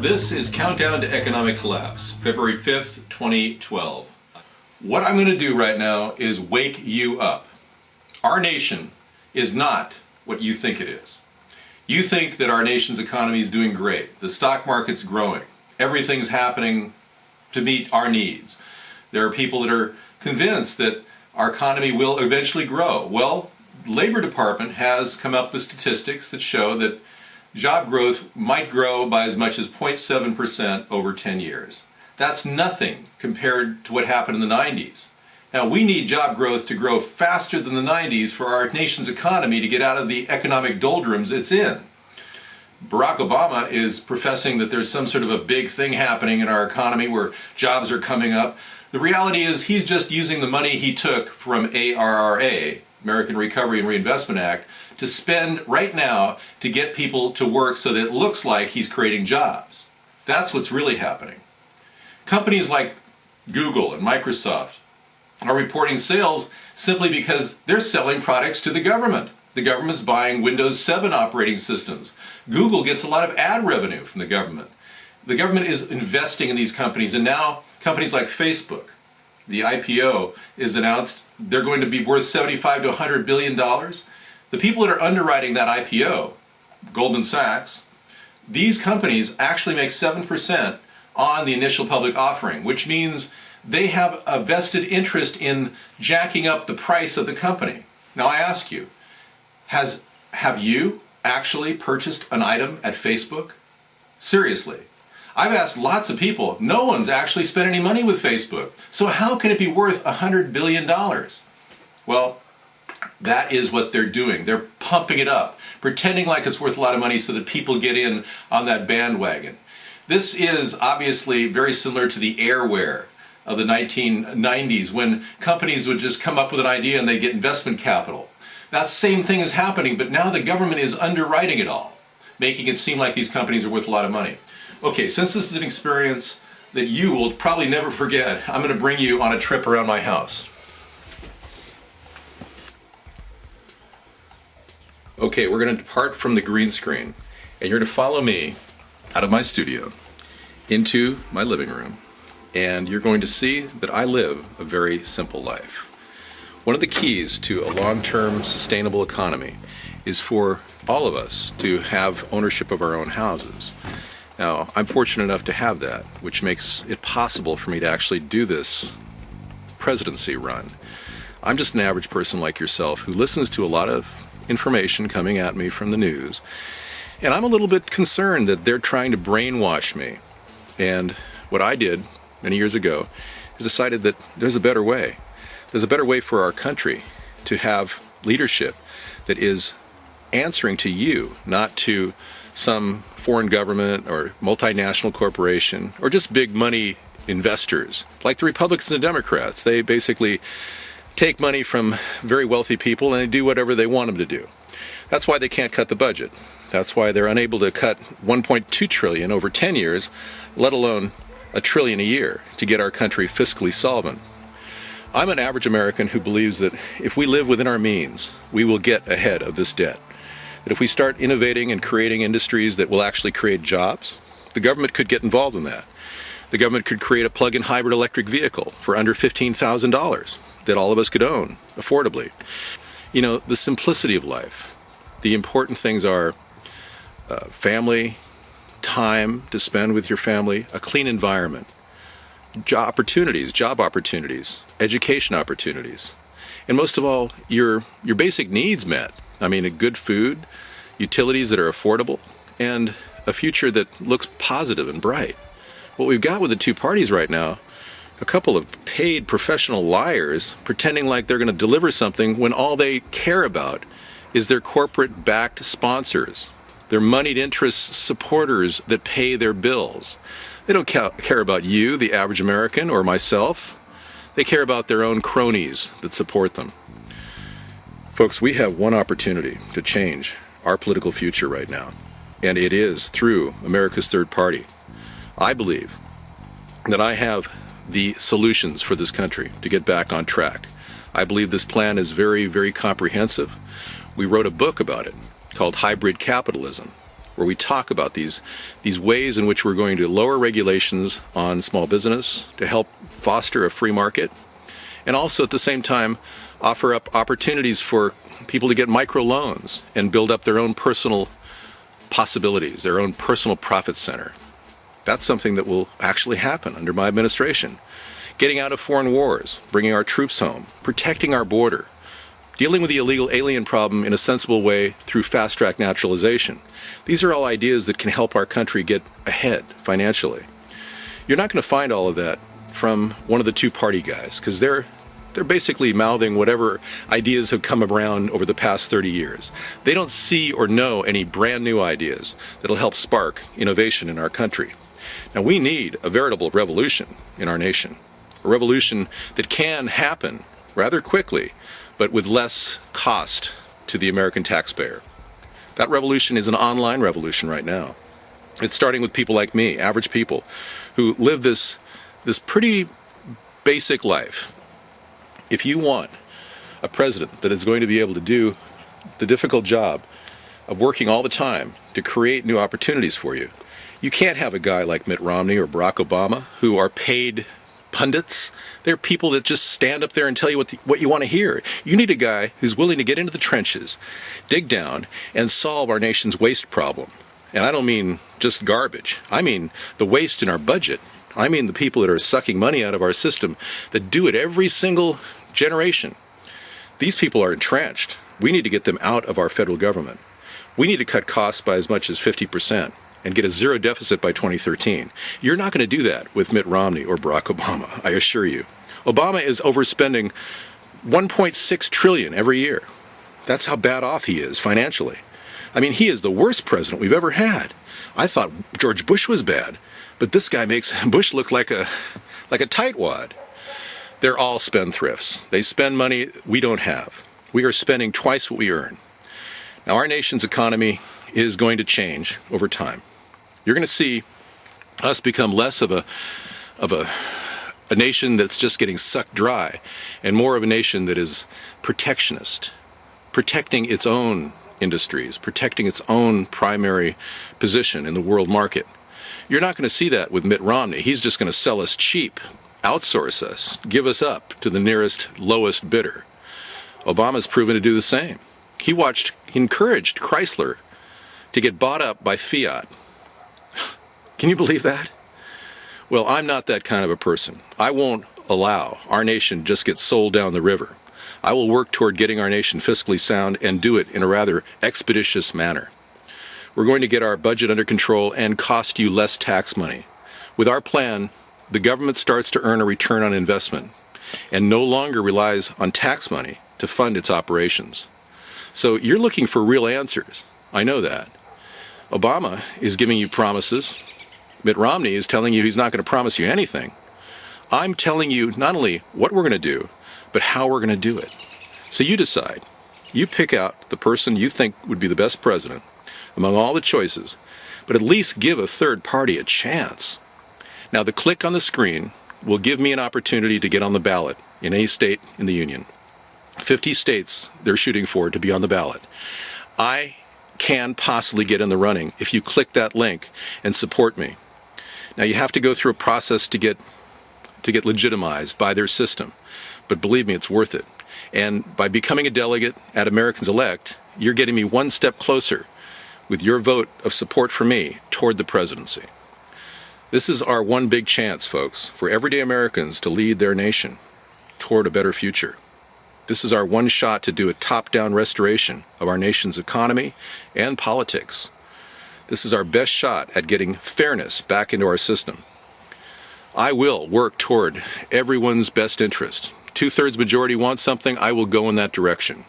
This is Countdown to Economic Collapse, February 5th, 2012. What I'm going to do right now is wake you up. Our nation is not what you think it is. You think that our nation's economy is doing great. The stock market's growing. Everything's happening to meet our needs. There are people that are convinced that our economy will eventually grow. Well, the Labor Department has come up with statistics that show that job growth might grow by as much as 0.7% over 10 years. That's nothing compared to what happened in the 90s. Now, we need job growth to grow faster than the 90s for our nation's economy to get out of the economic doldrums it's in. Barack Obama is professing that there's some sort of a big thing happening in our economy where jobs are coming up. The reality is he's just using the money he took from ARRA, American Recovery and Reinvestment Act, to spend right now to get people to work so that it looks like he's creating jobs. That's what's really happening. Companies like Google and Microsoft are reporting sales simply because they're selling products to the government. The government's buying Windows 7 operating systems. Google gets a lot of ad revenue from the government. The government is investing in these companies, and now companies like Facebook, the IPO is announced, they're going to be worth $75 to $100 billion. The people that are underwriting that IPO, Goldman Sachs, these companies actually make 7% on the initial public offering, which means they have a vested interest in jacking up the price of the company. Now I ask you, have you actually purchased an item at Facebook? Seriously. I've asked lots of people, no one's actually spent any money with Facebook. So how can it be worth $100 billion? Well, that is what they're doing. They're pumping it up, pretending like it's worth a lot of money so that people get in on that bandwagon. This is obviously very similar to the airware of the 1990s when companies would just come up with an idea and they'd get investment capital. That same thing is happening, but now the government is underwriting it all, making it seem like these companies are worth a lot of money. Okay, since this is an experience that you will probably never forget, I'm going to bring you on a trip around my house. Okay, we're going to depart from the green screen, and you're going to follow me out of my studio into my living room, and you're going to see that I live a very simple life. One of the keys to a long-term sustainable economy is for all of us to have ownership of our own houses. Now, I'm fortunate enough to have that, which makes it possible for me to actually do this presidency run. I'm just an average person like yourself who listens to a lot of information coming at me from the news, and I'm a little bit concerned that they're trying to brainwash me. And what I did many years ago is decided that there's a better way. There's a better way for our country to have leadership that is answering to you, not to some foreign government or multinational corporation or just big money investors like the Republicans and Democrats. They basically take money from very wealthy people and they do whatever they want them to do. That's why they can't cut the budget. That's why they're unable to cut $1.2 trillion over 10 years, let alone $1 trillion a year to get our country fiscally solvent. I'm an average American who believes that if we live within our means, we will get ahead of this debt. That if we start innovating and creating industries that will actually create jobs, the government could get involved in that. The government could create a plug-in hybrid electric vehicle for under $15,000 that all of us could own affordably. You know, the simplicity of life. The important things are family, time to spend with your family, a clean environment, job opportunities, education opportunities, and most of all, your basic needs met. I mean, a good food, utilities that are affordable, and a future that looks positive and bright. What we've got with the two parties right now, a couple of paid professional liars pretending like they're going to deliver something when all they care about is their corporate-backed sponsors, their moneyed interest supporters that pay their bills. They don't care about you, the average American, or myself. They care about their own cronies that support them. Folks, we have one opportunity to change our political future right now, and it is through America's Third Party. I believe that I have the solutions for this country to get back on track. I believe this plan is very, very comprehensive. We wrote a book about it called Hybrid Capitalism. where we talk about these ways in which we're going to lower regulations on small business to help foster a free market, and also at the same time offer up opportunities for people to get microloans and build up their own personal possibilities, their own personal profit center. That's something that will actually happen under my administration. Getting out of foreign wars, bringing our troops home, protecting our border, dealing with the illegal alien problem in a sensible way through fast-track naturalization. These are all ideas that can help our country get ahead financially. You're not going to find all of that from one of the two-party guys, because they're basically mouthing whatever ideas have come around over the past 30 years. They don't see or know any brand new ideas that'll help spark innovation in our country. Now, we need a veritable revolution in our nation, a revolution that can happen rather quickly, but with less cost to the American taxpayer. That revolution is an online revolution right now. It's starting with people like me, average people, who live this pretty basic life. If you want a president that is going to be able to do the difficult job of working all the time to create new opportunities for you, you can't have a guy like Mitt Romney or Barack Obama who are paid pundits. They're people that just stand up there and tell you what you want to hear. You need a guy who's willing to get into the trenches, dig down, and solve our nation's waste problem. And I don't mean just garbage. I mean the waste in our budget. I mean the people that are sucking money out of our system that do it every single generation. These people are entrenched. We need to get them out of our federal government. We need to cut costs by as much as 50% and get a zero deficit by 2013. You're not going to do that with Mitt Romney or Barack Obama, I assure you. Obama is overspending $1.6 trillion every year. That's how bad off he is financially. I mean, he is the worst president we've ever had. I thought George Bush was bad, but this guy makes Bush look like a tightwad. They're all spendthrifts. They spend money we don't have. We are spending twice what we earn. Now, our nation's economy is going to change over time. You're going to see us become less of a nation that's just getting sucked dry and more of a nation that is protectionist, protecting its own industries, protecting its own primary position in the world market. You're not going to see that with Mitt Romney. He's just going to sell us cheap, outsource us, give us up to the nearest lowest bidder. Obama's proven to do the same. He encouraged Chrysler to get bought up by Fiat. Can you believe that? Well, I'm not that kind of a person. I won't allow our nation just get sold down the river. I will work toward getting our nation fiscally sound and do it in a rather expeditious manner. We're going to get our budget under control and cost you less tax money. With our plan, the government starts to earn a return on investment and no longer relies on tax money to fund its operations. So you're looking for real answers. I know that. Obama is giving you promises. Mitt Romney is telling you he's not going to promise you anything. I'm telling you not only what we're going to do, but how we're going to do it. So you decide. You pick out the person you think would be the best president among all the choices, but at least give a third party a chance. Now, the click on the screen will give me an opportunity to get on the ballot in any state in the union. 50 states they're shooting for to be on the ballot. I can possibly get in the running if you click that link and support me. Now, you have to go through a process to get legitimized by their system, but believe me, it's worth it. And by becoming a delegate at Americans Elect, you're getting me one step closer with your vote of support for me toward the presidency. This is our one big chance, folks, for everyday Americans to lead their nation toward a better future. This is our one shot to do a top-down restoration of our nation's economy and politics. This is our best shot at getting fairness back into our system. I will work toward everyone's best interest. 2/3 majority wants something, I will go in that direction.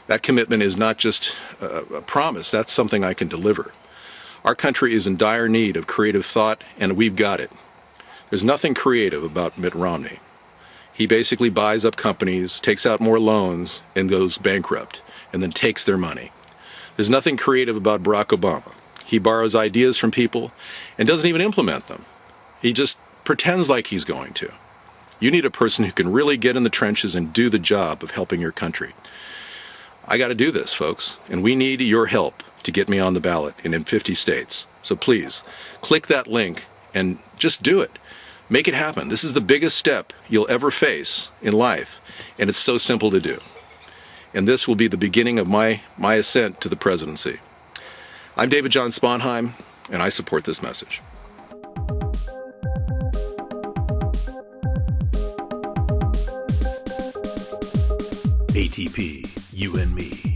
That commitment is not just a promise, that's something I can deliver. Our country is in dire need of creative thought, and we've got it. There's nothing creative about Mitt Romney. He basically buys up companies, takes out more loans, and goes bankrupt, and then takes their money. There's nothing creative about Barack Obama. He borrows ideas from people and doesn't even implement them. He just pretends like he's going to. You need a person who can really get in the trenches and do the job of helping your country. I got to do this, folks, and we need your help to get me on the ballot and in 50 states. So please, click that link and just do it. Make it happen. This is the biggest step you'll ever face in life, and it's so simple to do. And this will be the beginning of my ascent to the presidency. I'm David John Sponheim, and I support this message. ATP, you and me.